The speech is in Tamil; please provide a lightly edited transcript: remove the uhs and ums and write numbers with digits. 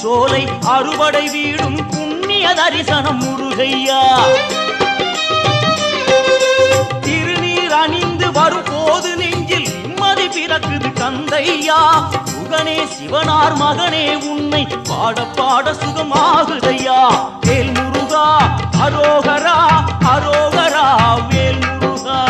சோலை அறுவடை வீடும் புண்ணிய தரிசனம் முருகையா. திருநீர் அணிந்து வரும் போது நெஞ்சில் நிம்மதி பிறக்குது கந்தையா. சுகனே சிவனார் மகனே உன்னை பாட பாட சுகமாகுதையா. வேல் முருகா அரோகரா அரோகரா வேல் முருகா.